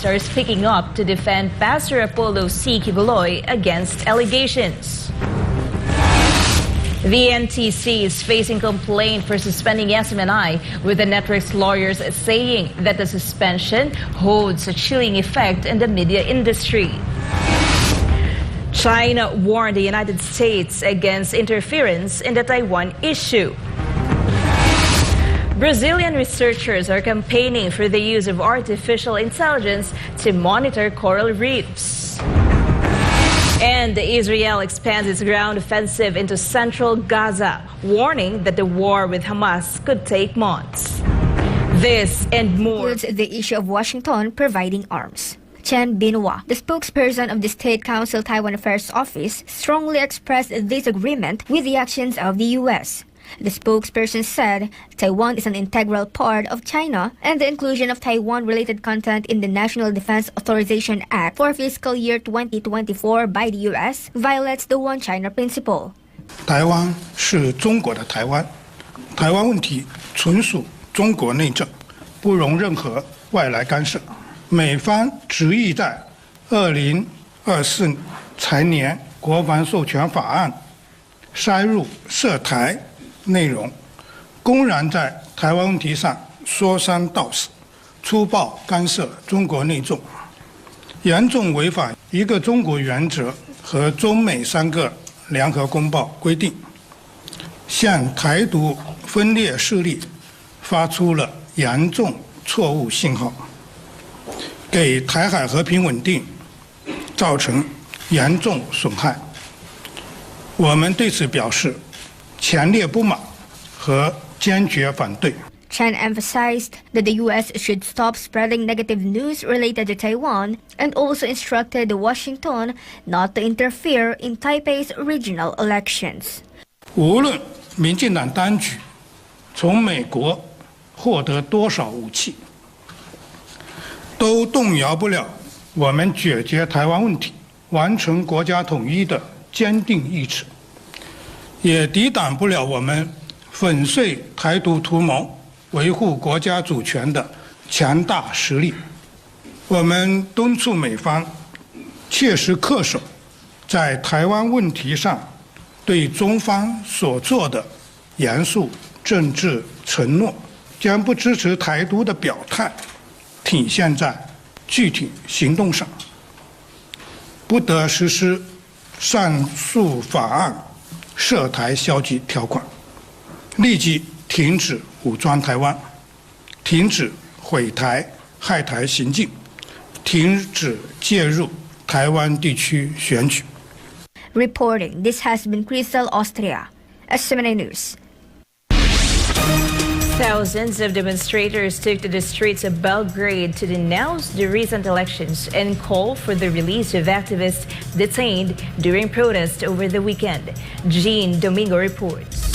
are speaking up to defend Pastor ACQ against allegations. The NTC is facing complaint for suspending SMNI, with the network's lawyers saying that the suspension holds a chilling effect in the media industry. China warned the United States against interference in the Taiwan issue. Brazilian researchers are campaigning for the use of artificial intelligence to monitor coral reefs. And Israel expands its ground offensive into central Gaza, warning that the war with Hamas could take months. This and more. Includes the issue of Washington providing arms. Chen Binhua, the spokesperson of the State Council Taiwan Affairs Office, strongly expressed disagreement with the actions of the U.S. The spokesperson said Taiwan is an integral part of China, and the inclusion of Taiwan-related content in the National Defense Authorization Act for fiscal year 2024 by the U.S. violates the One China principle. 台湾是中国的台湾，台湾问题纯属中国内政，不容任何外来干涉。美方执意在2024财年国防授权法案塞入涉台内容，公然在台湾问题上说三道四，粗暴干涉中国内政，严重违反一个中国原则和中美3个联合公报规定，向台独分裂势力发出了严重错误信号，给台海和平稳定造成严重损害。我们对此表示强烈不满和坚决反对。 Chen emphasized that the U.S. should stop spreading negative news related to Taiwan and also instructed Washington not to interfere in Taipei's regional elections. 无论民进党当局从美国获得多少武器，都动摇不了我们解决台湾问题、完成国家统一的坚定意志，也抵挡不了我们粉碎台独图谋、维护国家主权的强大实力。我们敦促美方切实恪守在台湾问题上对中方所做的严肃政治承诺，将不支持台独的表态体现在具体行动上，不得实施上述法案涉台消极条款，立即停止武装台湾，停止毁台害台行径，停止介入台湾地区选举。 Reporting, this has been Crystal Austria, SMNI News. Thousands of demonstrators took to the streets of Belgrade to denounce the recent elections and call for the release of activists detained during protests over the weekend. Jean Domingo reports.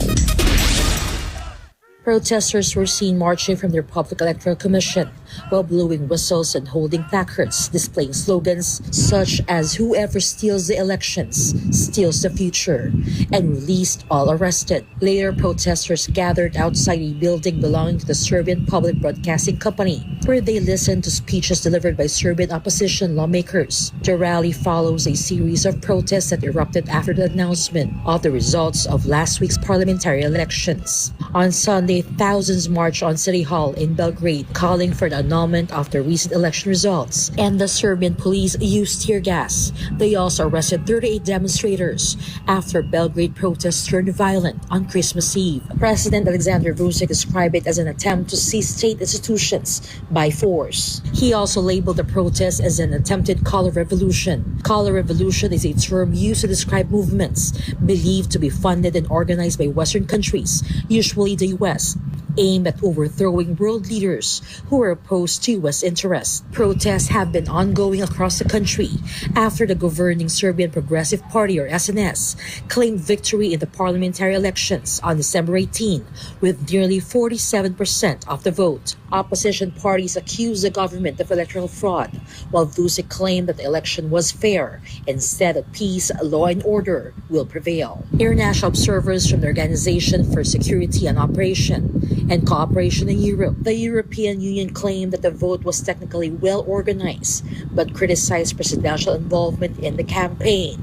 Protesters were seen marching from their public electoral commission while blowing whistles and holding placards displaying slogans such as "Whoever steals the elections steals the future" and "Released all arrested." Later, protesters gathered outside a building belonging to the Serbian Public Broadcasting Company, where they listened to speeches delivered by Serbian opposition lawmakers. The rally follows a series of protests that erupted after the announcement of the results of last week's parliamentary elections. On Sunday, thousands marched on City Hall in Belgrade, calling for the annulment of the recent election results, and the Serbian police used tear gas. They also arrested 38 demonstrators after Belgrade protests turned violent on Christmas Eve. President Alexander Vučić described it as an attempt to seize state institutions by force. He also labeled the protest as an attempted color revolution. Color revolution is a term used to describe movements believed to be funded and organized by Western countries, usually the U.S., aimed at overthrowing world leaders who are opposed to U.S. interests. Protests have been ongoing across the country after the governing Serbian Progressive Party, or SNS, claimed victory in the parliamentary elections on December 18 with nearly 47% of the vote. Opposition parties accused the government of electoral fraud, while Vucic claimed that the election was fair and said that peace, law and order will prevail. International observers from the Organization for Security and Operation and Cooperation in Europe, the European Union, claimed that the vote was technically well organized, but criticized presidential involvement in the campaign,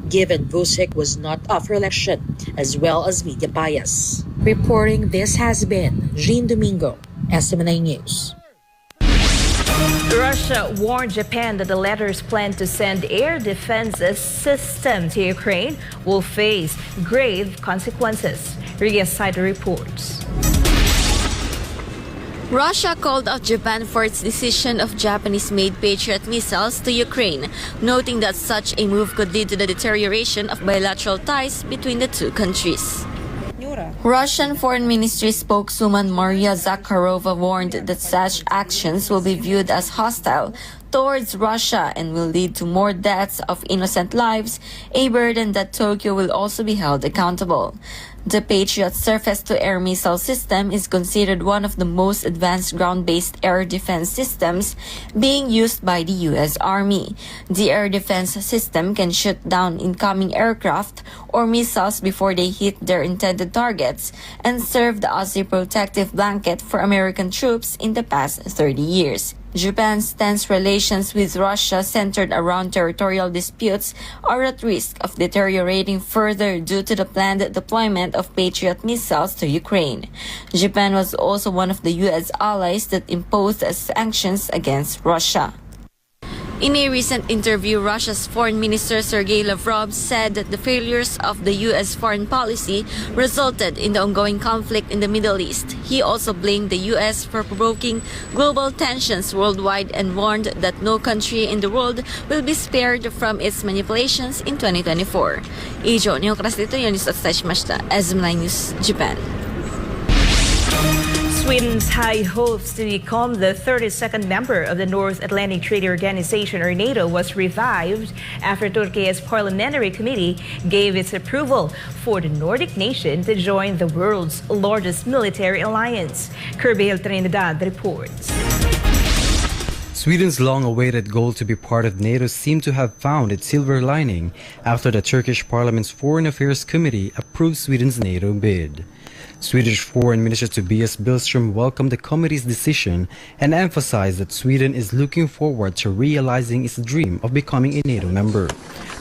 given Vucic was not up for election, as well as media bias. Reporting this has been Jean Domingo, SMNI News. Russia warned Japan that the latter's plan to send air defense system to Ukraine will face grave consequences. Riga Saito reports. Russia called out Japan for its decision of Japanese-made Patriot missiles to Ukraine, noting that such a move could lead to the deterioration of bilateral ties between the two countries. Russian Foreign Ministry spokeswoman Maria Zakharova warned that such actions will be viewed as hostile towards Russia and will lead to more deaths of innocent lives, a burden that Tokyo will also be held accountable. The Patriot surface-to-air missile system is considered one of the most advanced ground-based air defense systems being used by the U.S. Army. The air defense system can shoot down incoming aircraft or missiles before they hit their intended targets and serve as a protective blanket for American troops in the past 30 years. Japan's tense relations with Russia, centered around territorial disputes, are at risk of deteriorating further due to the planned deployment of Patriot missiles to Ukraine. Japan was also one of the U.S. allies that imposed sanctions against Russia. In a recent interview, Russia's Foreign Minister Sergei Lavrov said that the failures of the U.S. foreign policy resulted in the ongoing conflict in the Middle East. He also blamed the U.S. for provoking global tensions worldwide and warned that no country in the world will be spared from its manipulations in 2024. 以上、日本からというニュースをお伝えしました。SMNI News Japan. Sweden's high hopes to become the 32nd member of the North Atlantic Treaty Organization, or NATO, was revived after Turkey's parliamentary committee gave its approval for the Nordic nation to join the world's largest military alliance. Vhal Divinagracia reports. Sweden's long-awaited goal to be part of NATO seemed to have found its silver lining after the Turkish Parliament's Foreign Affairs Committee approved Sweden's NATO bid. Swedish Foreign Minister Tobias Billström welcomed the committee's decision and emphasized that Sweden is looking forward to realizing its dream of becoming a NATO member.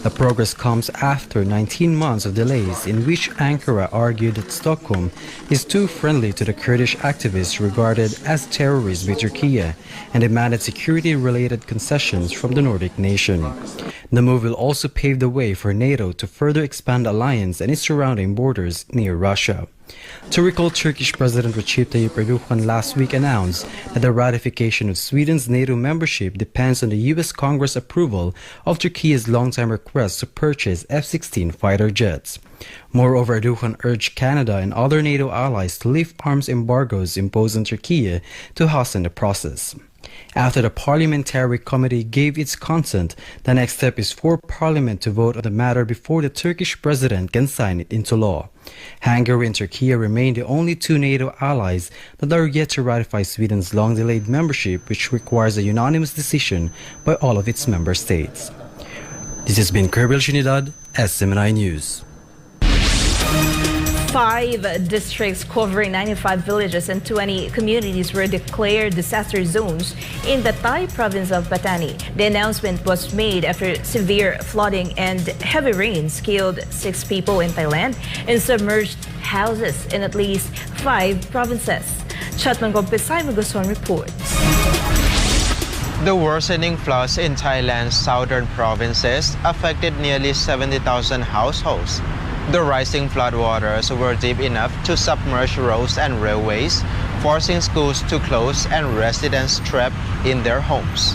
The progress comes after 19 months of delays in which Ankara argued that Stockholm is too friendly to the Kurdish activists regarded as terrorists by Turkey and demanded security-related concessions from the Nordic nation. The move will also pave the way for NATO to further expand the alliance and its surrounding borders near Russia. To recall, Turkish President Recep Tayyip Erdogan last week announced that the ratification of Sweden's NATO membership depends on the U.S. Congress approval of Turkey's long-time request to purchase F-16 fighter jets. Moreover, Erdogan urged Canada and other NATO allies to lift arms embargoes imposed on Turkey to hasten the process. After the parliamentary committee gave its consent, the next step is for Parliament to vote on the matter before the Turkish president can sign it into law. Hungary and Turkey remain the only two NATO allies that are yet to ratify Sweden's long-delayed membership, which requires a unanimous decision by all of its member states. This has been Vhal Divinagracia, SMNI News. 5 districts covering 95 villages and 20 communities were declared disaster zones in the Thai province of Pattani. The announcement was made after severe flooding and heavy rains killed 6 people in Thailand and submerged houses in at least 5 provinces. Chatman Gopesay Muguson reports. The worsening floods in Thailand's southern provinces affected nearly 70,000 households. The rising floodwaters were deep enough to submerge roads and railways, forcing schools to close and residents trapped in their homes.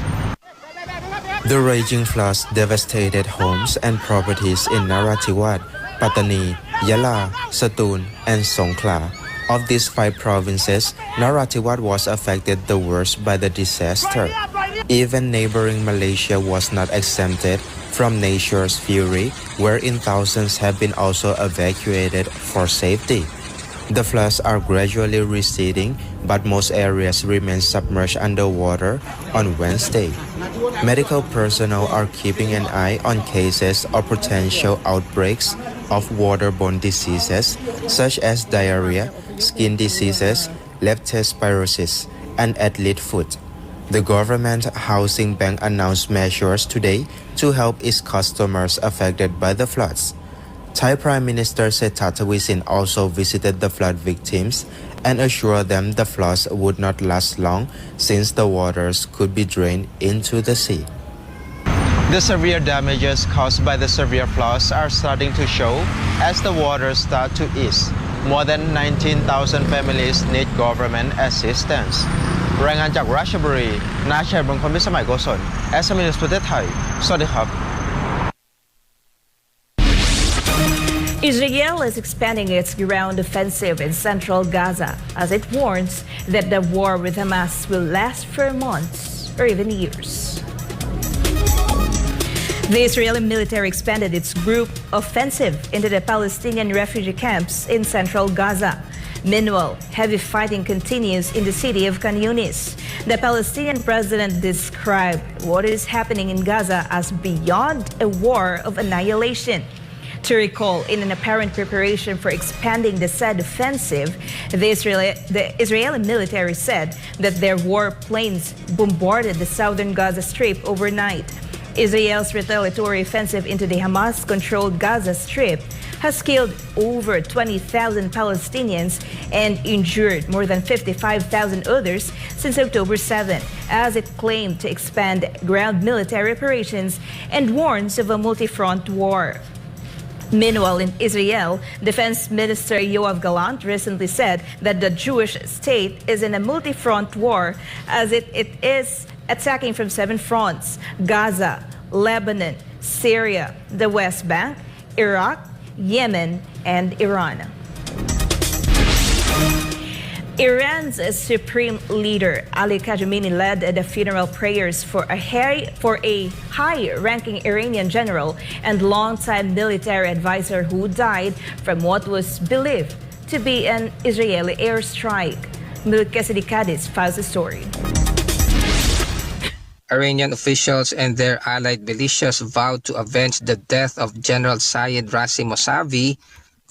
The raging floods devastated homes and properties in Narathiwat, Pattani, Yala, Satun, and Songkhla. Of these 5 provinces, Narathiwat was affected the worst by the disaster. Even neighboring Malaysia was not exempted from nature's fury, wherein thousands have been also evacuated for safety. The floods are gradually receding, but most areas remain submerged underwater on Wednesday. Medical personnel are keeping an eye on cases of potential outbreaks of waterborne diseases such as diarrhea, skin diseases, leptospirosis, and athlete foot. The Government Housing Bank announced measures today to help its customers affected by the floods. Thai Prime Minister Sethar Thavisin also visited the flood victims and assured them the floods would not last long since the waters could be drained into the sea. The severe damages caused by the severe floods are starting to show as the waters start to ease. More than 19,000 families need government assistance. รายงานจากราชบุรี นาชัย บงคล พิสมัย โกศล SMNI ประเทศไทย สวัสดีครับ Israel is expanding its ground offensive in central Gaza as it warns that the war with Hamas will last for months or even years. The Israeli military expanded its group offensive into the Palestinian refugee camps in central Gaza. Meanwhile, heavy fighting continues in the city of Khan Yunis. The Palestinian president described what is happening in Gaza as beyond a war of annihilation. To recall, in an apparent preparation for expanding the said offensive, the Israeli military said that their warplanes bombarded the southern Gaza Strip overnight. Israel's retaliatory offensive into the Hamas-controlled Gaza Strip has killed over 20,000 Palestinians and injured more than 55,000 others since October 7, as it claimed to expand ground military operations and warns of a multi-front war. Meanwhile, in Israel, Defense Minister Yoav Gallant recently said that the Jewish state is in a multi-front war as it is attacking from 7 fronts: Gaza, Lebanon, Syria, the West Bank, Iraq, Yemen, and Iran. Iran's supreme leader Ali Khamenei led the funeral prayers for a high-ranking Iranian general and longtime military advisor who died from what was believed to be an Israeli airstrike. Mulkesidi Cadiz files the story. Iranian officials and their allied militias vowed to avenge the death of General Sayed Rasim Mossavi,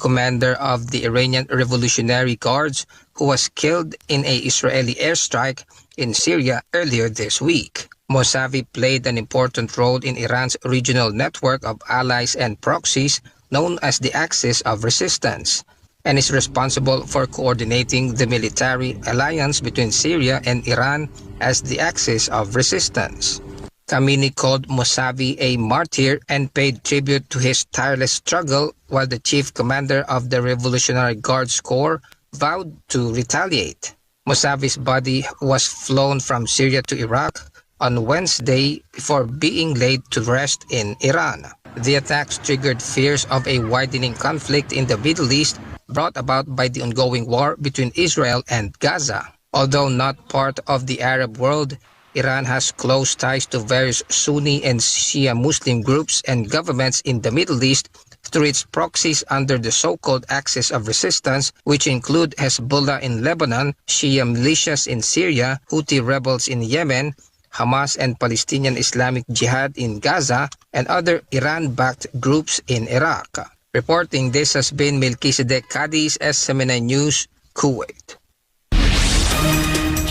commander of the Iranian Revolutionary Guards, who was killed in an Israeli airstrike in Syria earlier this week. Mossavi played an important role in Iran's regional network of allies and proxies known as the Axis of Resistance, and is responsible for coordinating the military alliance between Syria and Iran as the Axis of Resistance. Khamenei called Mossavi a martyr and paid tribute to his tireless struggle, while the chief commander of the Revolutionary Guards Corps vowed to retaliate. Mossavi's body was flown from Syria to Iraq on Wednesday before being laid to rest in Iran. The attacks triggered fears of a widening conflict in the Middle East brought about by the ongoing war between Israel and Gaza. Although not part of the Arab world, Iran has close ties to various Sunni and Shia Muslim groups and governments in the Middle East through its proxies under the so-called Axis of Resistance, which include Hezbollah in Lebanon, Shia militias in Syria, Houthi rebels in Yemen, Hamas and Palestinian Islamic Jihad in Gaza, and other Iran-backed groups in Iraq. Reporting this has been Melchizedek Cadiz, SMNI News, Kuwait.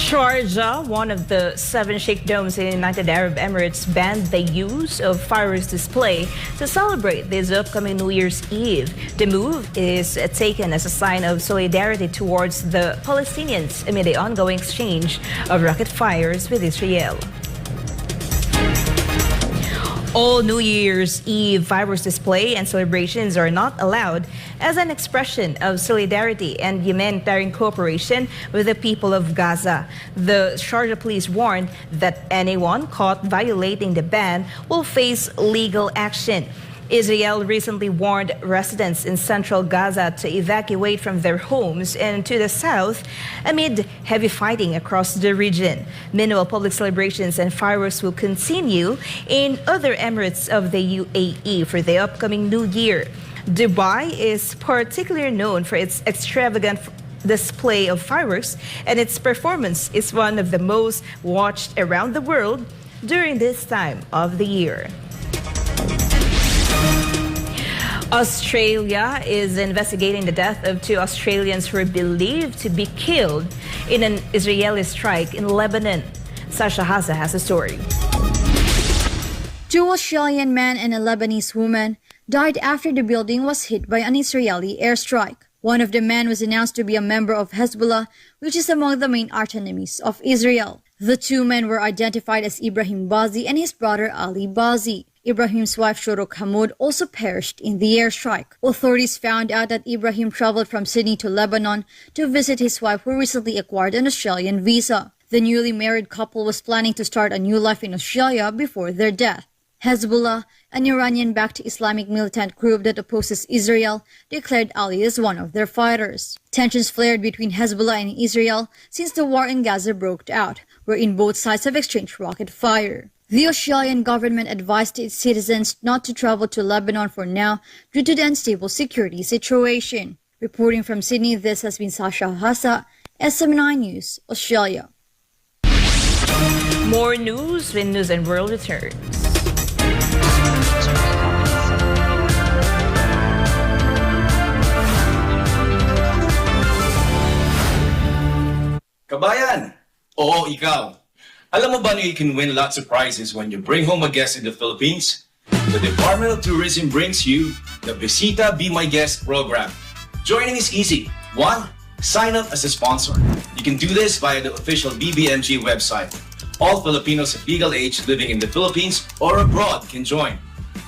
Sharjah, one of the 7 sheikdoms in the United Arab Emirates, banned the use of fireworks display to celebrate this upcoming New Year's Eve. The move is taken as a sign of solidarity towards the Palestinians amid the ongoing exchange of rocket fires with Israel. All New Year's Eve fireworks display and celebrations are not allowed as an expression of solidarity and humanitarian cooperation with the people of Gaza. The Sharjah police warned that anyone caught violating the ban will face legal action. Israel recently warned residents in central Gaza to evacuate from their homes and to the south amid heavy fighting across the region. Meanwhile, public celebrations and fireworks will continue in other emirates of the UAE for the upcoming New Year. Dubai is particularly known for its extravagant display of fireworks, and its performance is one of the most watched around the world during this time of the year. Australia is investigating the death of 2 Australians who are believed to be killed in an Israeli strike in Lebanon. Sasha Haza has a story. 2 Australian men and a Lebanese woman died after the building was hit by an Israeli airstrike. One of the men was announced to be a member of Hezbollah, which is among the main arch enemies of Israel. The 2 men were identified as Ibrahim Bazi and his brother Ali Bazi. Ibrahim's wife Shorok Hamoud also perished in the airstrike. Authorities found out that Ibrahim traveled from Sydney to Lebanon to visit his wife, who recently acquired an Australian visa. The newly married couple was planning to start a new life in Australia before their death. Hezbollah, an Iranian-backed Islamic militant group that opposes Israel, declared Ali as one of their fighters. Tensions flared between Hezbollah and Israel since the war in Gaza broke out, wherein both sides have exchanged rocket fire. The Australian government advised its citizens not to travel to Lebanon for now due to the unstable security situation. Reporting from Sydney, this has been Sasha Hassa, SMNI News, Australia. More news when Newsline World returns. Kabayan! Oo, ikaw. Alam mo ba na you can win lots of prizes when you bring home a guest in the Philippines? The Department of Tourism brings you the Visita Be My Guest program. Joining is easy. 1. Sign up as a sponsor. You can do this via the official BBMG website. All Filipinos of legal age living in the Philippines or abroad can join.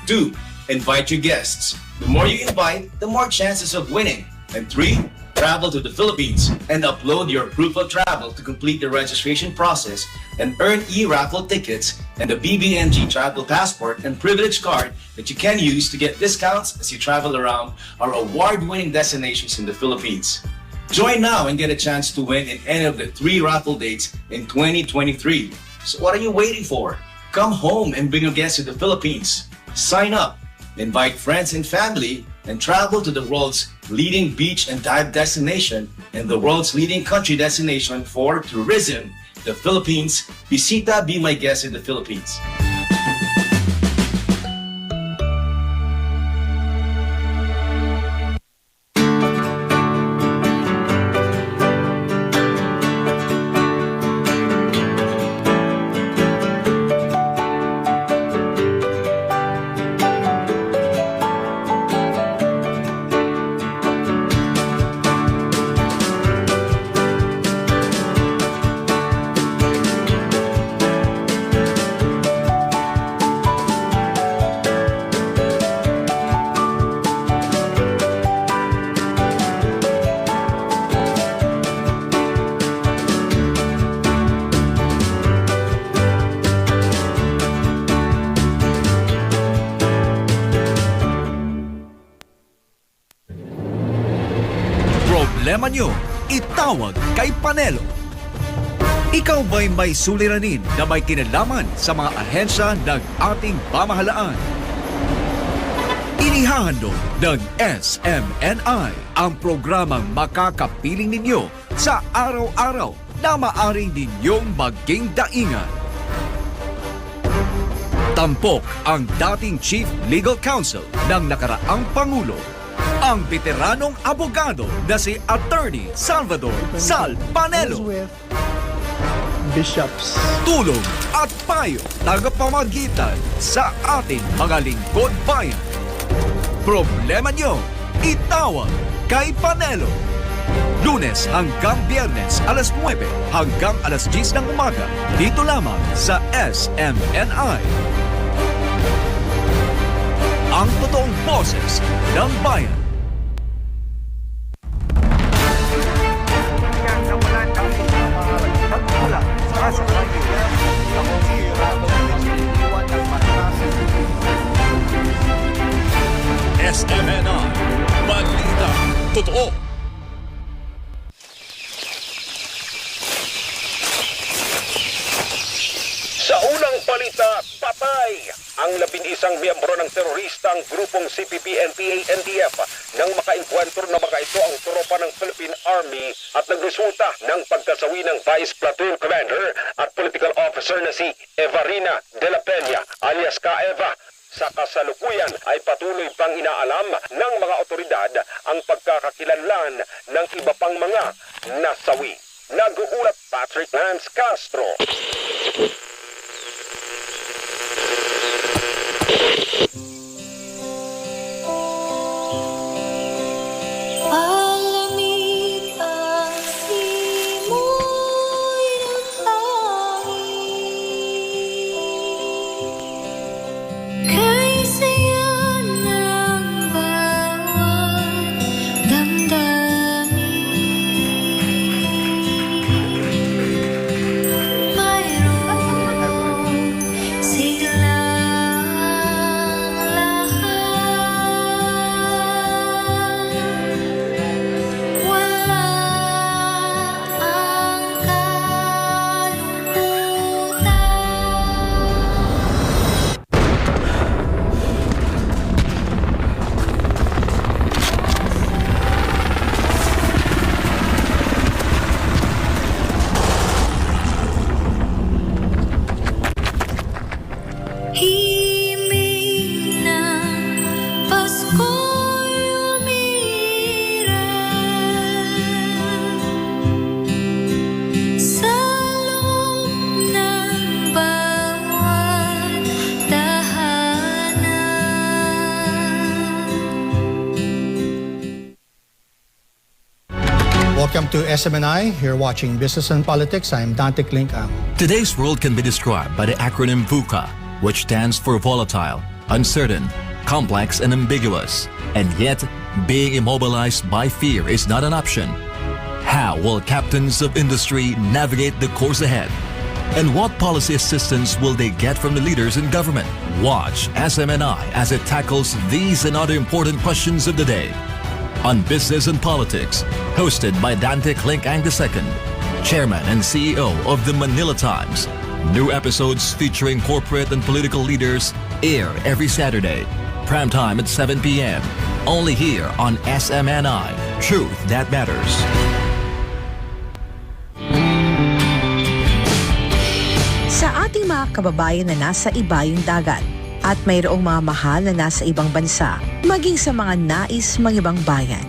2. Invite your guests. The more you invite, the more chances of winning. And 3. Travel to the Philippines and upload your proof of travel to complete the registration process and earn e-raffle tickets and the BBMG travel passport and privilege card that you can use to get discounts as you travel around our award-winning destinations in the Philippines. Join now and get a chance to win in any of the 3 raffle dates in 2023. So what are you waiting for? Come home and bring your guests to the Philippines. Sign up, invite friends and family, and travel to the world's leading beach and dive destination and the world's leading country destination for tourism, the Philippines. Visita Be My Guest in the Philippines. Problema nyo, itawag kay Panelo. Ikaw ba'y may suliranin na may kinalaman sa mga ahensya ng ating pamahalaan? Inihahandog ng SMNI ang programang makakapiling ninyo sa araw-araw na maaring ninyong maging daingan. Tampok ang dating Chief Legal Counsel ng nakaraang Pangulo, ang veteranong abogado na si Attorney Salvador Sal Panelo. Bishops. Tulong at payo tagapamagitan sa ating mga lingkod bayan. Problema nyo, itawag kay Panelo. Lunes hanggang Biyernes, alas 9 hanggang alas 10 ng umaga, dito lamang sa SMNI. Ang totoong boses ng bayan. SMNI, balita totoo. Sa unang balita Patay ang 11 miyembro ng teroristang grupong CPP-NPA-NDF nang makaengkwentro na mga ito ang tropa ng Philippine Army at nagresulta ng pagkasawi ng Vice Platoon Commander at Political Officer na si Evarina de la Peña alias Ka Eva. Sa kasalukuyan ay patuloy pang inaalam ng mga otoridad ang pagkakakilanlan ng iba pang mga nasawi. Nag-uulat Patrick Lance Castro. Welcome to SMNI. You're watching Business and Politics. I'm Dante Klinkang. Today's world can be described by the acronym VUCA, which stands for volatile, uncertain, complex, and ambiguous. And yet, being immobilized by fear is not an option. How will captains of industry navigate the course ahead? And what policy assistance will they get from the leaders in government? Watch SMNI as it tackles these and other important questions of the day. On Business and Politics, hosted by Dante Klinkang II, Chairman and CEO of the Manila Times. New episodes featuring corporate and political leaders air every Saturday. Prime time at 7 p.m. Only here on SMNI. Truth that matters. Sa ating mga kababayan na nasa ibayong dagat, at mayroong mga mahal na nasa ibang bansa, maging sa mga nais mga ibang bayan.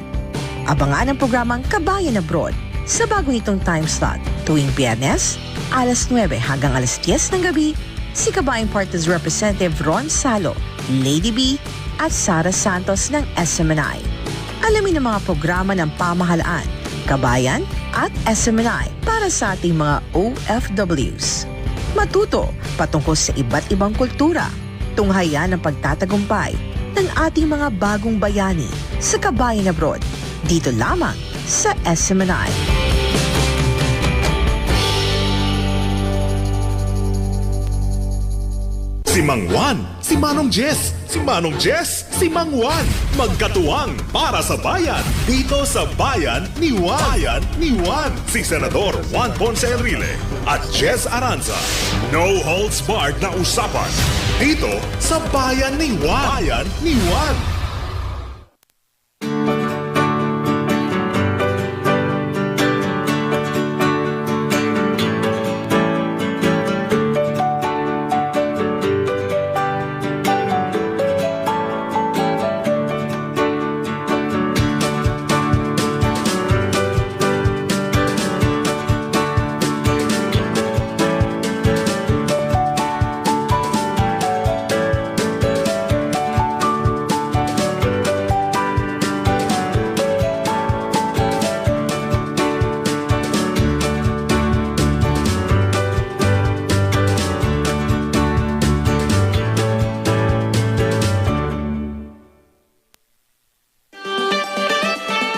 Abangan ang programang Kabayan Abroad sa bago nitong time slot tuwing Biyernes, alas 9 hanggang alas 10 ng gabi, si Kabayang Parties Representative Ron Salo, Lady B, at Sara Santos ng SMNI. Alamin ang mga programa ng pamahalaan, kabayan at SMNI para sa ating mga OFWs. Matuto patungkol sa iba't ibang kultura, tunghayan ang pagtatagumpay ng ating mga bagong bayani sa Kabayan Abroad, dito lamang sa SMNI. Si Mang Juan, si Manong Jess, si Manong Jess, si Mang Juan. Magkatuwang para sa bayan. Dito sa Bayan ni Juan. Bayan ni Juan. Si Senador Juan Ponce Enrile at Jess Aranza. No holds barred na usapan. Dito sa Bayan ni Juan. Bayan ni Juan.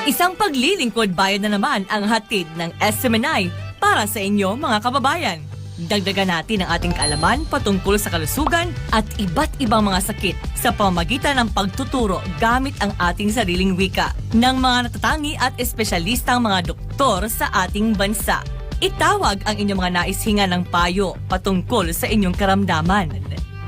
Isang paglilingkod bayan na naman ang hatid ng SMNI para sa inyo mga kababayan. Dagdagan natin ang ating kaalaman patungkol sa kalusugan at iba't ibang mga sakit sa pamamagitan ng pagtuturo gamit ang ating sariling wika ng mga natatangi at espesyalistang mga doktor sa ating bansa. Itawag ang inyong mga naishingan ng payo patungkol sa inyong karamdaman.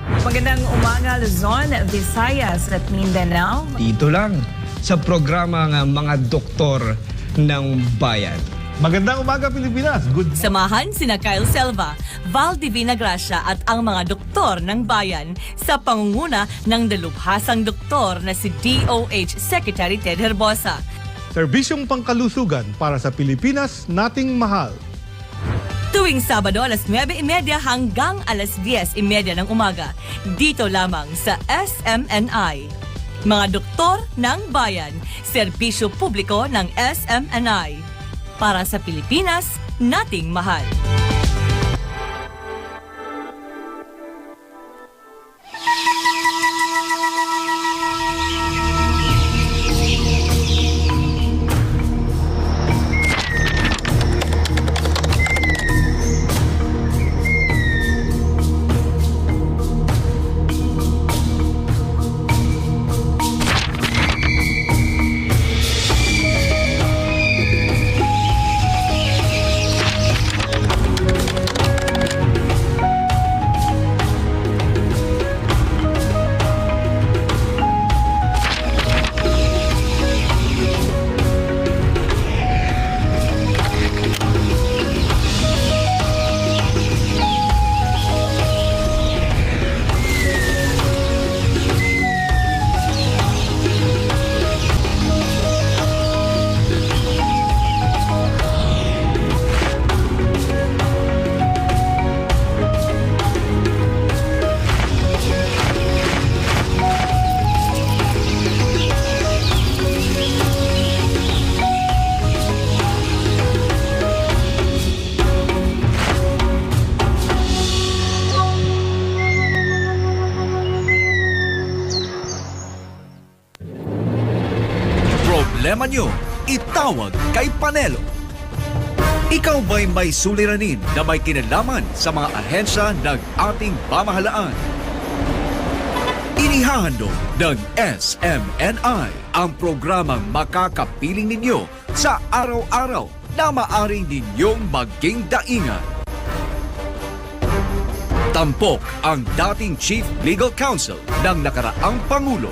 Magandang umaga, Luzon, Visayas at Mindanao. Dito lang sa programang Mga Doktor ng Bayan. Magandang umaga, Pilipinas. Good. Samahan sina Kyle Selva, Vhal Divinagracia at ang mga doktor ng bayan sa pangunguna ng dalubhasang doktor na si DOH Secretary Ted Herbosa. Serbisyong pangkalusugan para sa Pilipinas nating mahal. Tuwing Sabado alas 9:30 hanggang alas 10:30 ng umaga, dito lamang sa SMNI. Mga doktor ng bayan, serbisyo publiko ng SMNI. Para sa Pilipinas nating mahal. Problema nyo, itawag kay Panelo. Ikaw ba'y may suliranin na may kinalaman sa mga ahensya ng ating pamahalaan? Inihahandog ng SMNI ang programang makakapiling ninyo sa araw-araw na maaring ninyong maging daingan. Tampok ang dating Chief Legal Counsel ng nakaraang Pangulo,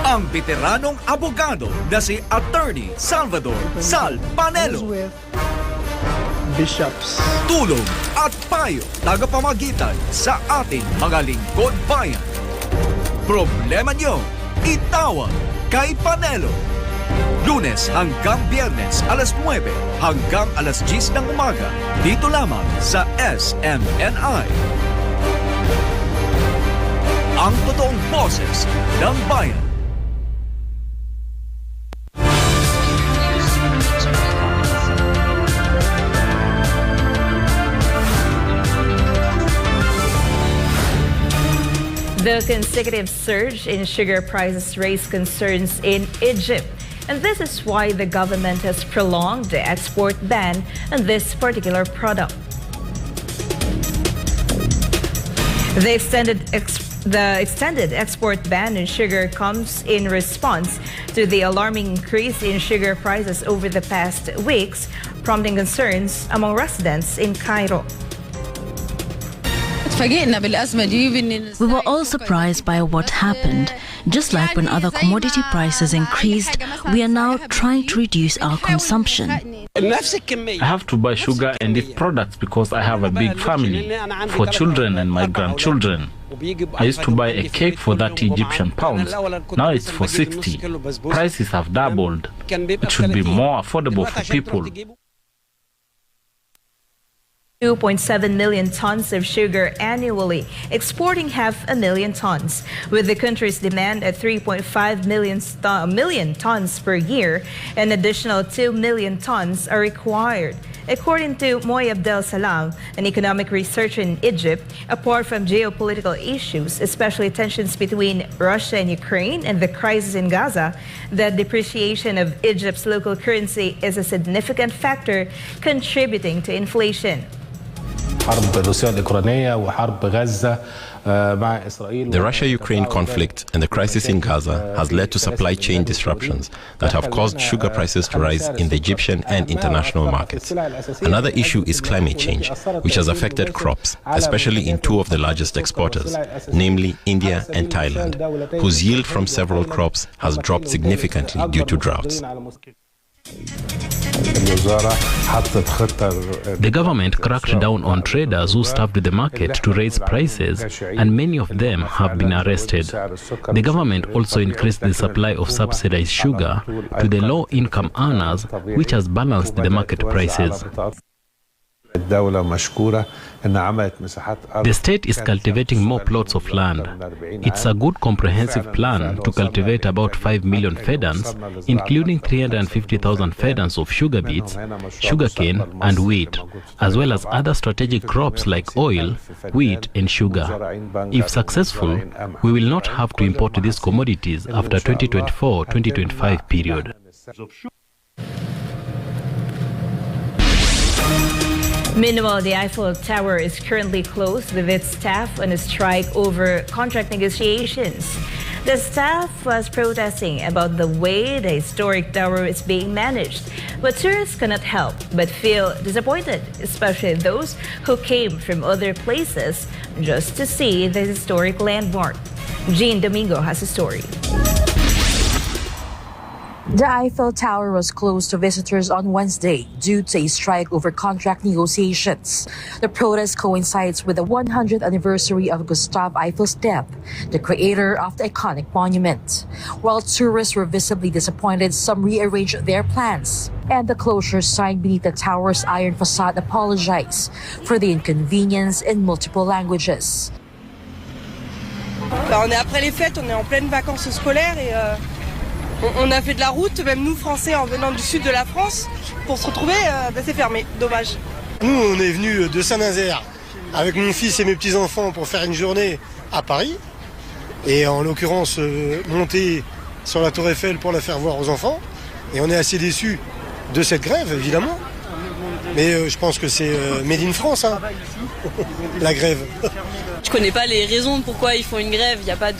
ang veteranong abogado na si Attorney Salvador Sal Panelo. Bishops. Tulong at payo tagapamagitan sa ating mga lingkod bayan. Problema nyo, itawag kay Panelo. Lunes hanggang Biyernes alas 9 hanggang alas 10 ng umaga dito lamang sa SMNI. Ang totoong boses ng bayan. The consecutive surge in sugar prices raised concerns in Egypt, and this is why the government has prolonged the export ban on this particular product. The extended export ban on sugar comes in response to the alarming increase in sugar prices over the past weeks, prompting concerns among residents in Cairo. We were all surprised by what happened. Just like when other commodity prices increased, we are now trying to reduce our consumption. I have to buy sugar and eat products because I have a big family, for children and my grandchildren. I used to buy a cake for 30 Egyptian pounds. Now it's for 60. Prices have doubled. It should be more affordable for people. 2.7 million tons of sugar annually, exporting 500,000 tons. With the country's demand at 3.5 million tons per year, an additional 2 million tons are required. According to Moy Abdel Salam, an economic researcher in Egypt, apart from geopolitical issues, especially tensions between Russia and Ukraine and the crisis in Gaza, the depreciation of Egypt's local currency is a significant factor contributing to inflation. حرب روسيا الأوكرانية وحرب غزة The Russia-Ukraine conflict and the crisis in Gaza has led to supply chain disruptions that have caused sugar prices to rise in the Egyptian and international markets. Another issue is climate change, which has affected crops, especially in two of the largest exporters, namely India and Thailand, whose yield from several crops has dropped significantly due to droughts. The government cracked down on traders who starved the market to raise prices, and many of them have been arrested. The government also increased the supply of subsidized sugar to the low-income earners, which has balanced the market prices. The state is cultivating more plots of land. It's a good comprehensive plan to cultivate about 5 million fedans, including 350,000 fedans of sugar beets, sugarcane and wheat, as well as other strategic crops like oil, wheat and sugar. If successful, we will not have to import these commodities after 2024-2025 period. Meanwhile, the Eiffel Tower is currently closed with its staff on a strike over contract negotiations. The staff was protesting about the way the historic tower is being managed, but tourists cannot help but feel disappointed, especially those who came from other places just to see the historic landmark. Jean Domingo has a story. The Eiffel Tower was closed to visitors on Wednesday due to a strike over contract negotiations. The protest coincides with the 100th anniversary of Gustave Eiffel's death, the creator of the iconic monument. While tourists were visibly disappointed, some rearranged their plans, and the closure sign beneath the tower's iron facade apologized for the inconvenience in multiple languages. On est après les fêtes, on est en pleine vacances scolaires et on a fait de la route, même nous Français en venant du sud de la France, pour se retrouver, c'est fermé, dommage. Nous, on est venus de Saint-Nazaire avec mon fils et mes petits-enfants pour faire une journée à Paris, et en l'occurrence monter sur la Tour Eiffel pour la faire voir aux enfants, et on est assez déçus de cette grève, évidemment, mais je pense que c'est made in France, hein, la grève. Je connais pas les raisons de pourquoi ils font une grève, il n'y a pas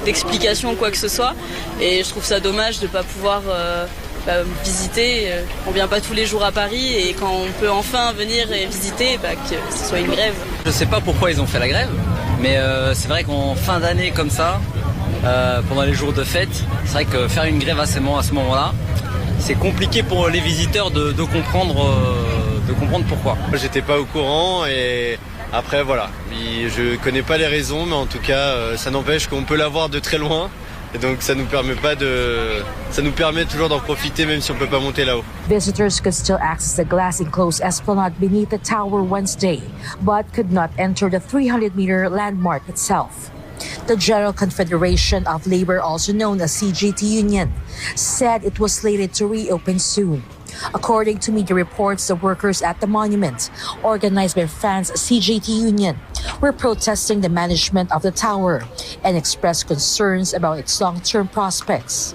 d'explication quoi que ce soit. Et je trouve ça dommage de ne pas pouvoir visiter. On vient pas tous les jours à Paris et quand on peut enfin venir et visiter, que ce soit une grève. Je sais pas pourquoi ils ont fait la grève, mais c'est vrai qu'en fin d'année comme ça, pendant les jours de fête, c'est vrai que faire une grève à ce moment-là, c'est compliqué pour les visiteurs de comprendre pourquoi. J'étais pas au courant et après voilà, je connais pas les raisons, mais en tout cas ça n'empêche qu'on peut la voir de très loin et donc ça nous permet toujours d'en profiter même si on peut pas monter là-haut. Visitors could still access the glass enclosed esplanade beneath the tower Wednesday, but could not enter the 300-meter landmark itself. The General Confederation of Labor, also known as CGT Union, said it was slated to reopen soon. According to media reports, the workers at the monument, organized by France CGT Union, were protesting the management of the tower and expressed concerns about its long-term prospects.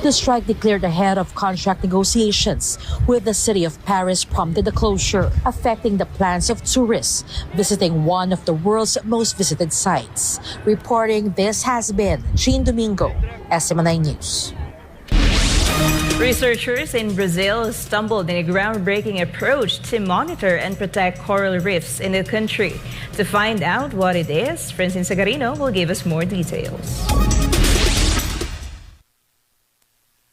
The strike declared ahead of contract negotiations with the city of Paris prompted the closure, affecting the plans of tourists visiting one of the world's most visited sites. Reporting, this has been Jean Domingo, SMNI News. Researchers in Brazil stumbled in a groundbreaking approach to monitor and protect coral reefs in the country. To find out what it is, Francine Sagarino will give us more details.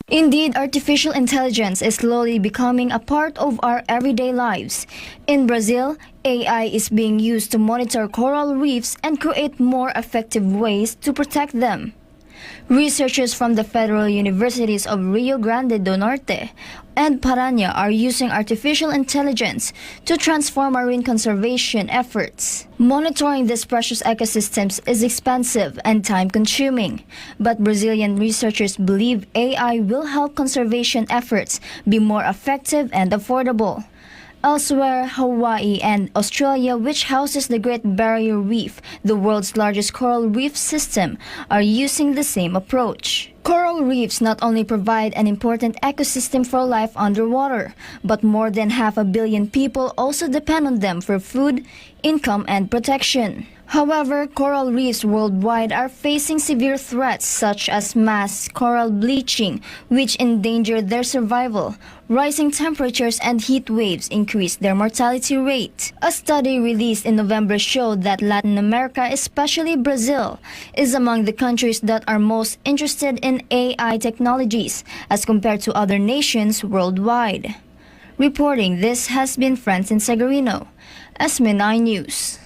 Indeed, artificial intelligence is slowly becoming a part of our everyday lives. In Brazil, AI is being used to monitor coral reefs and create more effective ways to protect them. Researchers from the Federal Universities of Rio Grande do Norte and Paraná are using artificial intelligence to transform marine conservation efforts. Monitoring these precious ecosystems is expensive and time-consuming, but Brazilian researchers believe AI will help conservation efforts be more effective and affordable. Elsewhere, Hawaii and Australia, which houses the Great Barrier Reef, the world's largest coral reef system, are using the same approach. Coral reefs not only provide an important ecosystem for life underwater, but more than 500 million people also depend on them for food, income, and protection. However, coral reefs worldwide are facing severe threats such as mass coral bleaching, which endanger their survival. Rising temperatures and heat waves increase their mortality rate. A study released in November showed that Latin America, especially Brazil, is among the countries that are most interested in AI technologies as compared to other nations worldwide. Reporting this has been Francine Segarino, SMNI News.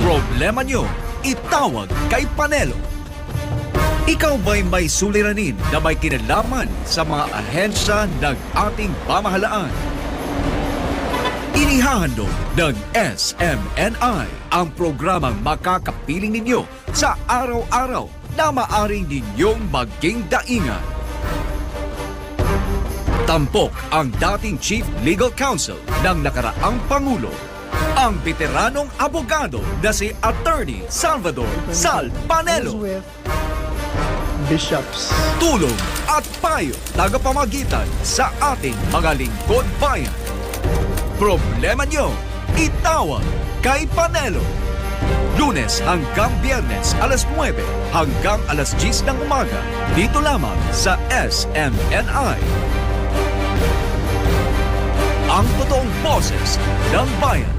Problema nyo, itawag kay Panelo. Ikaw ba'y may suliranin na may kinalaman sa mga ahensya ng ating pamahalaan? Inihahandog ng SMNI ang programang makakapiling ninyo sa araw-araw na maaring ninyong maging daingan. Tampok ang dating Chief Legal Counsel ng nakaraang Pangulo, ang veteranong abogado na si Attorney Salvador Sal Panelo. Bishops. Tulong at payo tagapamagitan sa ating mga lingkod bayan. Problema nyo, itawag kay Panelo. Lunes hanggang Biyernes alas 9 hanggang alas 10 ng umaga dito lamang sa SMNI. Ang totoong boses ng bayan.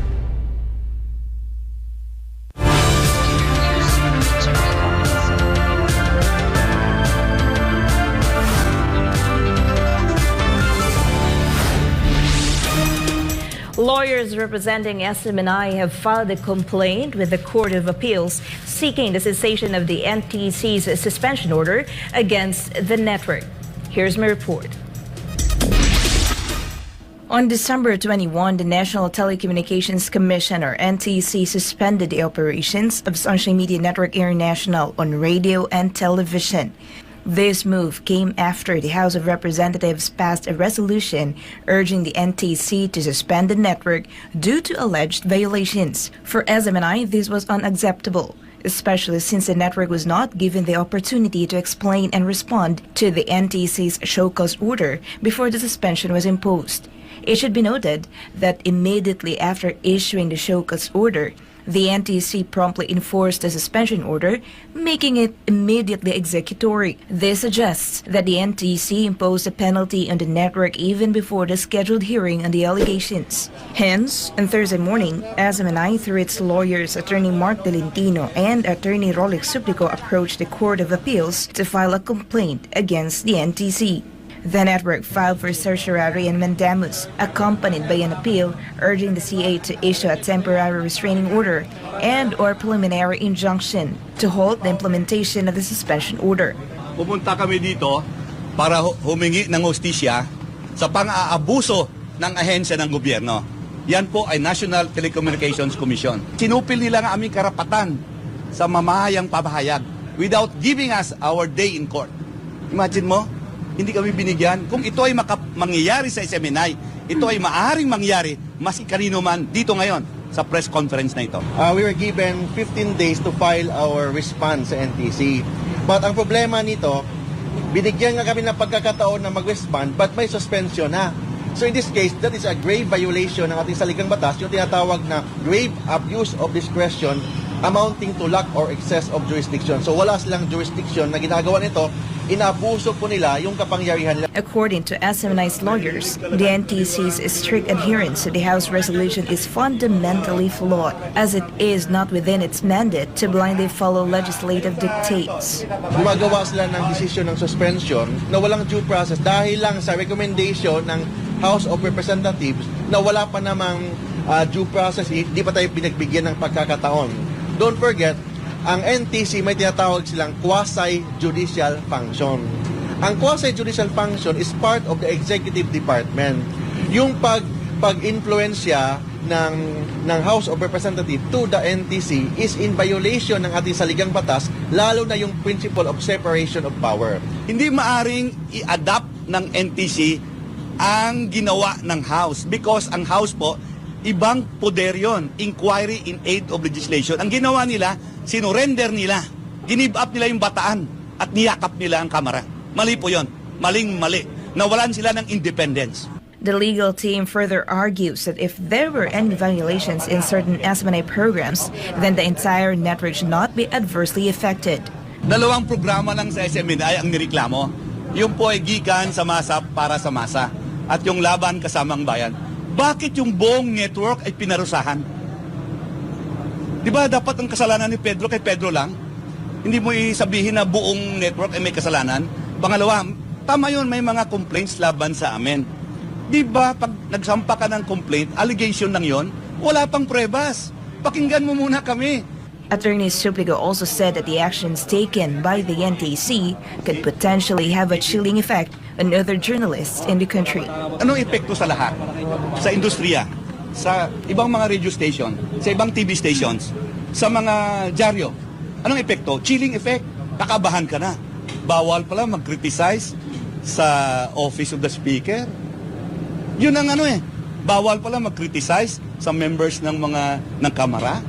Lawyers representing SMNI have filed a complaint with the Court of Appeals seeking the cessation of the NTC's suspension order against the network. Here's my report. On December 21, the National Telecommunications Commission, or NTC, suspended the operations of Sunshine Media Network International on radio and television. This move came after the House of Representatives passed a resolution urging the NTC to suspend the network due to alleged violations. For SMNI, this was unacceptable, especially since the network was not given the opportunity to explain and respond to the NTC's show cause order before the suspension was imposed. It should be noted that immediately after issuing the show cause order, the NTC promptly enforced the suspension order, making it immediately executory. This suggests that the NTC imposed a penalty on the network even before the scheduled hearing on the allegations. Hence, on Thursday morning, SMNI, through its lawyers, Attorney Mark Delentino and Attorney Rolex Suplico, approached the Court of Appeals to file a complaint against the NTC. The network filed for certiorari and mandamus, accompanied by an appeal urging the CA to issue a temporary restraining order and/or preliminary injunction to halt the implementation of the suspension order. Pumunta kami dito para humingi ng hustisya sa pang-aabuso ng ahensya ng gobyerno. Yan po ay National Telecommunications Commission. Sinupil nila ang aming karapatan sa mamahayang pabahayag without giving us our day in court. Imagine mo, hindi kami binigyan. Kung ito ay mangyayari sa SMNI, ito ay maaaring mangyari maski kanino man dito ngayon sa press conference na ito. We were given 15 days to file our response sa NTC. But ang problema nito, binigyan nga kami ng pagkakataon na mag-respond but may suspension na. So in this case, that is a grave violation ng ating saligang batas, yung tinatawag na grave abuse of discretion amounting to lack or excess of jurisdiction. So wala silang jurisdiction na ginagawa nito inaabuso po nila yung kapangyarihan. According to SMNI's lawyers, the NTC's strict adherence to the House resolution is fundamentally flawed, as it is not within its mandate to blindly follow legislative dictates. Gumagawa sila ng desisyon ng suspension na walang due process dahil lang sa recommendation ng House of Representatives na wala pa namang due process, di pa tayo pinagbigyan ng pagkakataon. Don't forget, ang NTC may tinatawag silang quasi-judicial function. Ang quasi-judicial function is part of the executive department. Yung pag-influensya ng House of Representatives to the NTC is in violation ng ating saligang batas, lalo na yung principle of separation of power. Hindi maaring i-adapt ng NTC ang ginawa ng House because ang House po, ibang poder yon, inquiry in aid of legislation. Ang ginawa nila, sinurrender nila, ginib up nila yung bataan at niyakap nila ang Kamara. Mali po yon, maling-mali. Nawalan sila ng independence. The legal team further argues that if there were any violations in certain SMNI programs, then the entire network should not be adversely affected. Dalawang programa lang sa SMNI ang nireklamo. Yung po ay gikan sa masa para sa masa at yung laban kasamang bayan. Bakit yung buong network ay pinarusahan? Di ba dapat ang kasalanan ni Pedro kay Pedro lang? Hindi mo isabihin na buong network ay may kasalanan. Pangalawa, tama yun, may mga complaints laban sa amin. Di ba pag nagsampa ka ng complaint, allegation lang yon, wala pang pruebas. Pakinggan mo muna kami. Attorney Suplico also said that the actions taken by the NTC could potentially have a chilling effect on other journalists in the country. Anong epekto sa lahat? Sa industriya, sa ibang mga radio station, sa ibang TV stations, sa mga dyaryo. Anong epekto? Chilling effect. Kakabahan ka na. Bawal pala mag-criticize sa office of the speaker. Yun ang bawal pala mag-criticize sa members ng Kamara.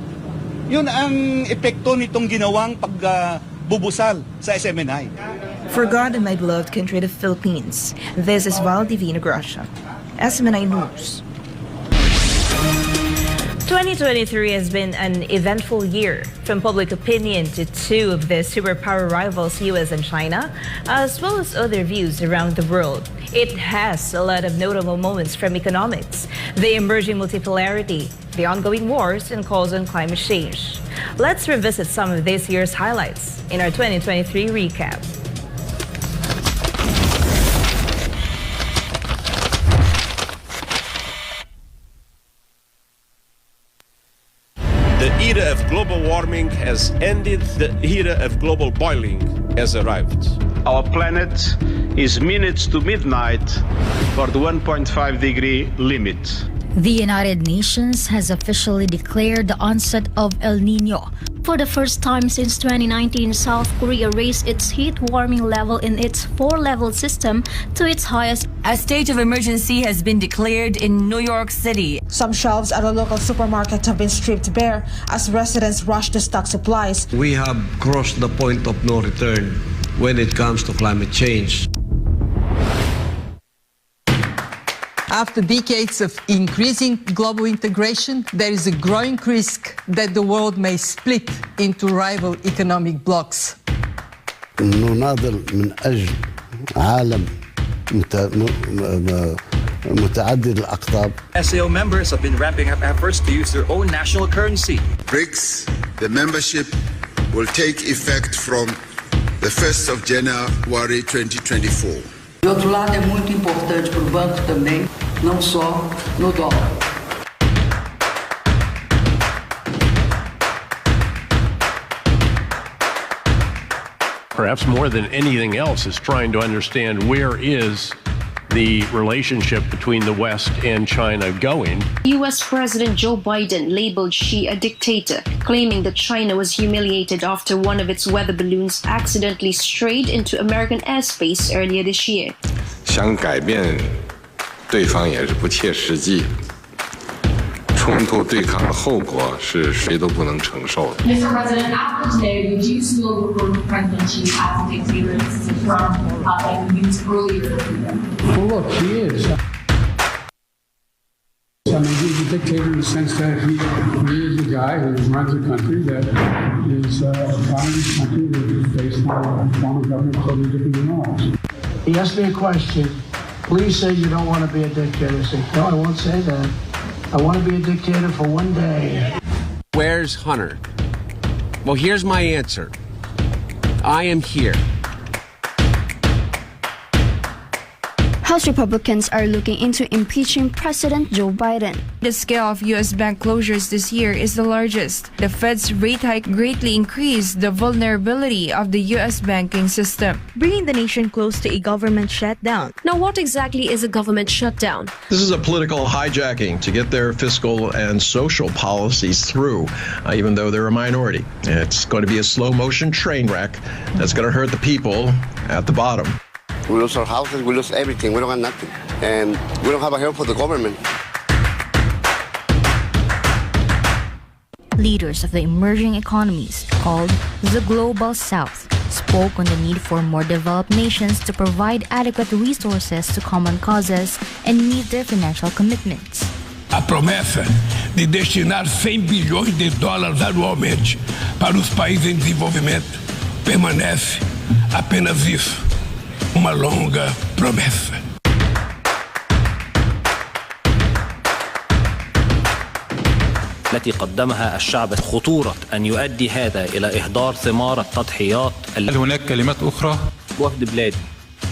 Yun ang epekto nitong ginawang pagbubusal sa SMNI. For God and my beloved country, the Philippines, this is Vhal Divinagracia, SMNI News. 2023 has been an eventful year, from public opinion to two of the superpower rivals, US and China, as well as other views around the world. It has a lot of notable moments, from economics, the emerging multipolarity, the ongoing wars, and calls on climate change. Let's revisit some of this year's highlights in our 2023 recap. The era of global warming has ended. The era of global boiling has arrived. Our planet is minutes to midnight for the 1.5 degree limit. The United Nations has officially declared the onset of El Niño. For the first time since 2019, South Korea raised its heat warming level in its 4-level system to its highest. A state of emergency has been declared in New York City. Some shelves at a local supermarket have been stripped bare as residents rush to stock supplies. We have crossed the point of no return when it comes to climate change. After decades of increasing global integration, there is a growing risk that the world may split into rival economic blocs. نناضل من أجل عالم متعدد الأقطاب. SAO members have been ramping up efforts to use their own national currency. BRICS, the membership will take effect from the 1st of January 2024. De outro lado, é muito importante para o banco também, não só no dólar. Perhaps more than anything else is trying to understand where is the relationship between the West and China going. U.S. President Joe Biden labeled Xi a dictator, claiming that China was humiliated after one of its weather balloons accidentally strayed into American airspace earlier this year. 想改变对方也是不切实际，冲突对抗的后果是谁都不能承受的。 Mr. President, after today, would you still refer to President Xi as a dictator? This is a term that you used earlier. Look, he is. he's a dictator in the sense that he is the guy who runs a country that is a communist country that is based on a form of government totally different than ours. He asked me a question. Please say you don't want to be a dictator. I said, no, I won't say that. I want to be a dictator for one day. Where's Hunter? Well, here's my answer. I am here. House Republicans are looking into impeaching President Joe Biden. The scale of U.S. bank closures this year is the largest. The Fed's rate hike greatly increased the vulnerability of the U.S. banking system, bringing the nation close to a government shutdown. Now, what exactly is a government shutdown? This is a political hijacking to get their fiscal and social policies through, even though they're a minority. It's going to be a slow-motion train wreck that's going to hurt the people at the bottom. We lose our houses, we lose everything, we don't have nothing. And we don't have a help for the government. Leaders of the emerging economies, called the Global South, spoke on the need for more developed nations to provide adequate resources to common causes and meet their financial commitments. A promessa de destinar $100 bilhões anualmente para os países em desenvolvimento permanece apenas isso. Uma longa promessa. التي قدمها الشعب خطورة أن يؤدي هذا إلى إهدار ثمار التضحيات. هل هناك كلمات أخرى؟ وفد بلادي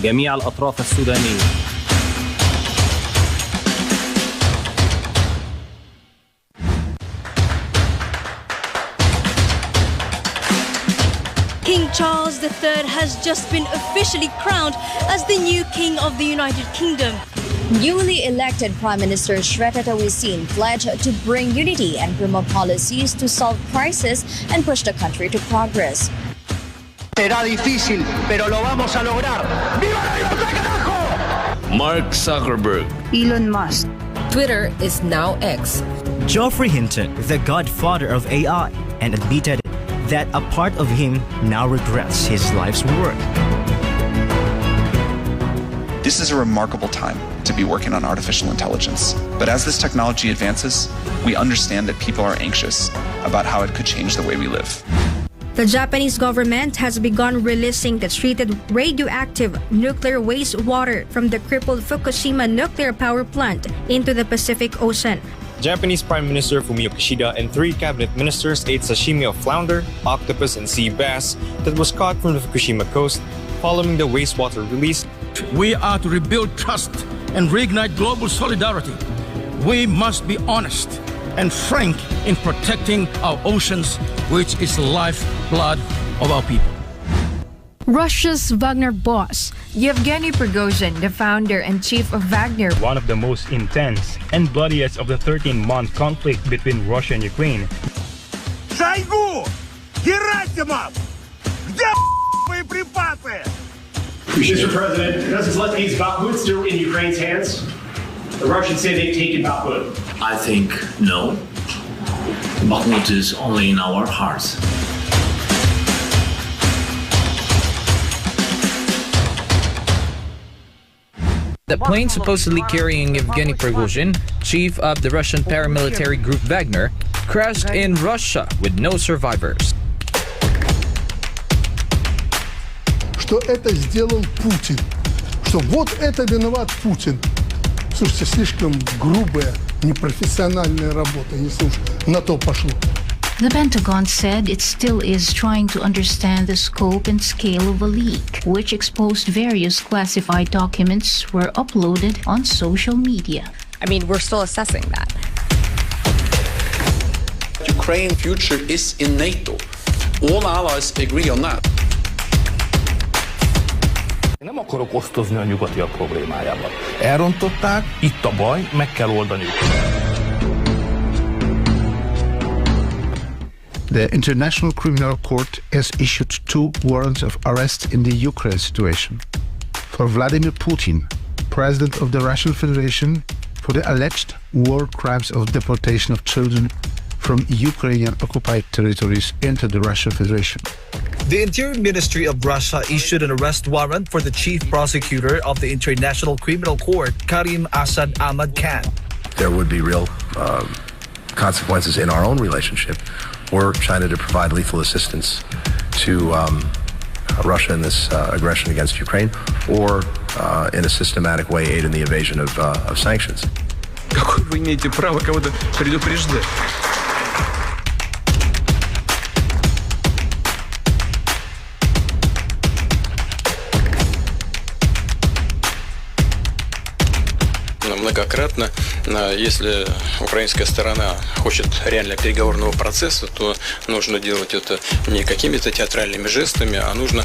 جميع الأطراف السودانية. King Charles III has just been officially crowned as the new King of the United Kingdom. Newly elected Prime Minister Shweta Thawisin pledged to bring unity and promote policies to solve crisis and push the country to progress. Será difícil, pero lo vamos a lograr. ¡Viva la libertad, carajo! Mark Zuckerberg. Elon Musk. Twitter is now X. Geoffrey Hinton, the godfather of AI, and admitted that a part of him now regrets his life's work. This is a remarkable time to be working on artificial intelligence. But as this technology advances, we understand that people are anxious about how it could change the way we live. The Japanese government has begun releasing the treated radioactive nuclear wastewater from the crippled Fukushima nuclear power plant into the Pacific Ocean. Japanese Prime Minister Fumio Kishida and 3 cabinet ministers ate sashimi of flounder, octopus, and sea bass that was caught from the Fukushima coast following the wastewater release. We are to rebuild trust and reignite global solidarity. We must be honest and frank in protecting our oceans, which is the lifeblood of our people. Russia's Wagner boss, Yevgeny Prigozhin, the founder and chief of Wagner, one of the most intense and bloodiest of the 13-month conflict between Russia and Ukraine. Шойгу! Герасимов! Где боеприпасы? Mr. President, does Zelensky's Bakhmut still in Ukraine's hands? The Russians say they've taken Bakhmut. I think no. Bakhmut is only in our hearts. The plane supposedly carrying Yevgeny Prigozhin, chief of the Russian paramilitary group Wagner, crashed in Russia with no survivors. Что это сделал Путин. Что вот это виноват Путин. Слушайте, слишком грубая, непрофессиональная работа, если уж на то пошло. The Pentagon said it still is trying to understand the scope and scale of a leak, which exposed various classified documents were uploaded on social media. I mean, we're still assessing that. Ukraine's future is in NATO. All allies agree on that. Nem akarok osztozni a nyugatiak problémájában. Elrontották, itt a baj, meg kell oldaniuk. The International Criminal Court has issued 2 warrants of arrest in the Ukraine situation. For Vladimir Putin, President of the Russian Federation, for the alleged war crimes of deportation of children from Ukrainian occupied territories into the Russian Federation. The Interior Ministry of Russia issued an arrest warrant for the chief prosecutor of the International Criminal Court, Karim Assad Ahmad Khan. there would be real consequences in our own relationship were China to provide lethal assistance to Russia in this aggression against Ukraine, or in a systematic way aid in the evasion of sanctions. Какое вы имеете право кого-то предупреждать? Многократно, если украинская сторона хочет реально переговорного процесса, то нужно делать это не какими-то театральными жестами, а нужно...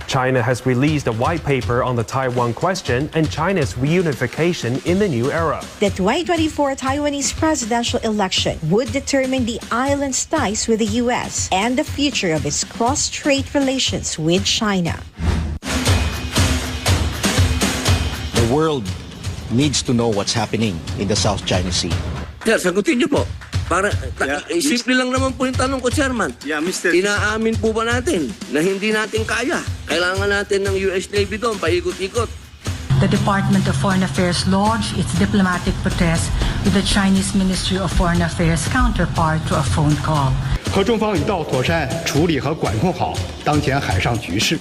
China has released a white paper on the Taiwan question and China's reunification in the new era. The 2024 Taiwanese presidential election would determine the island's ties with the U.S. and the future of its cross-strait relations with China. The world needs to know what's happening in the South China Sea. Yeah, sagutin niyo po. Para simple lang naman po yung tanong ko, Chairman. Yeah, Mr. Inaamin po ba natin na hindi natin kaya? Kailangan natin ng US Navy doon, paikot-ikot. The Department of Foreign Affairs lodged its diplomatic protest with the Chinese Ministry of Foreign Affairs counterpart to a phone call. 和中方一道妥善处理和管控好当前海上局势。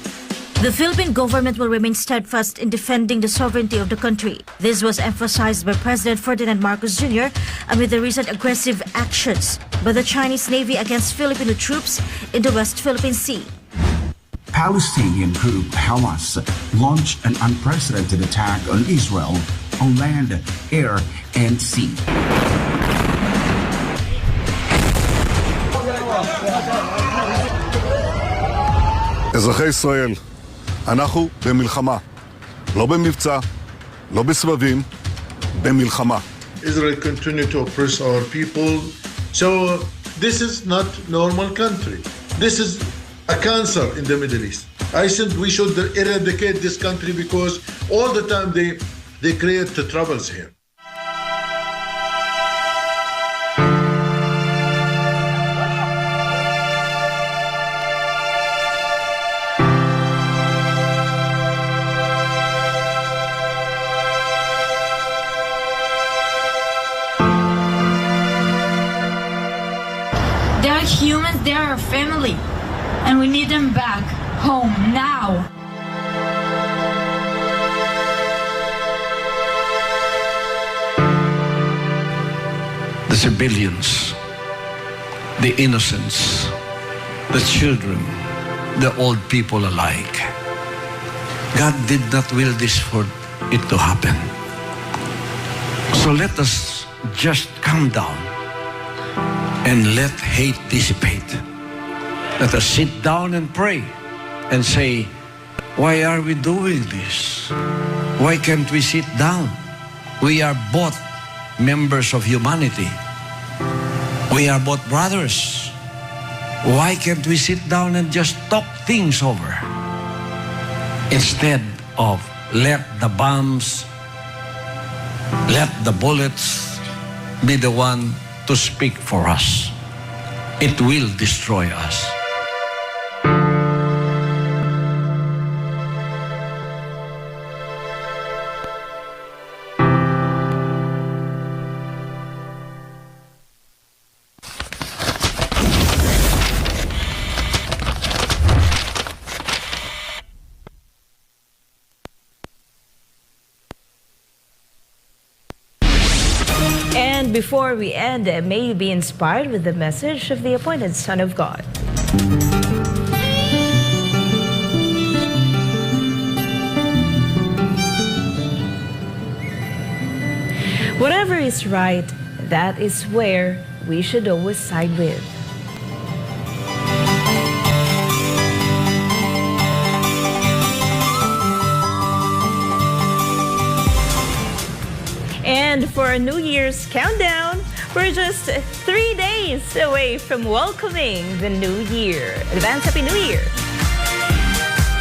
The Philippine government will remain steadfast in defending the sovereignty of the country. This was emphasized by President Ferdinand Marcos Jr. amid the recent aggressive actions by the Chinese Navy against Filipino troops in the West Philippine Sea. Palestinian group Hamas launched an unprecedented attack on Israel on land, air, and sea. אזרחי ישראל, אנחנו במלחמה, לא במבצע, לא בסבבים, במלחמה. Israel continue to oppress our people. So this is not normal country. This is a cancer in the Middle East. I think we should eradicate this country because all the time they create the troubles here. Humans, they are our family, and we need them back home now. The civilians, the innocents, the children, the old people alike. God did not will this for it to happen. So let us just calm down and let hate dissipate. Let us sit down and pray and say, why are we doing this? Why can't we sit down? We are both members of humanity. We are both brothers. Why can't we sit down and just talk things over? Instead of let the bombs, let the bullets be the one to speak for us. It will destroy us. Before we end, may you be inspired with the message of the appointed Son of God. Whatever is right, that is where we should always side with. And for a New Year's countdown, we're just 3 days away from welcoming the new year. Advance Happy New Year!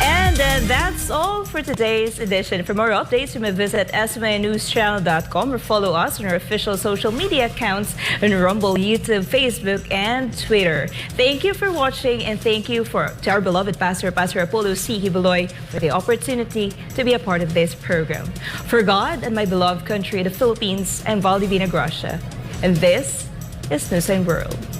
And And that's all for today's edition. For more updates, you may visit SMNInewschannel.com or follow us on our official social media accounts on Rumble, YouTube, Facebook, and Twitter. Thank you for watching, and thank you to our beloved Pastor Apollo C. Hibuloy, for the opportunity to be a part of this program. For God and my beloved country, the Philippines, I'm Vhal Divinagracia, and this is Newsline World.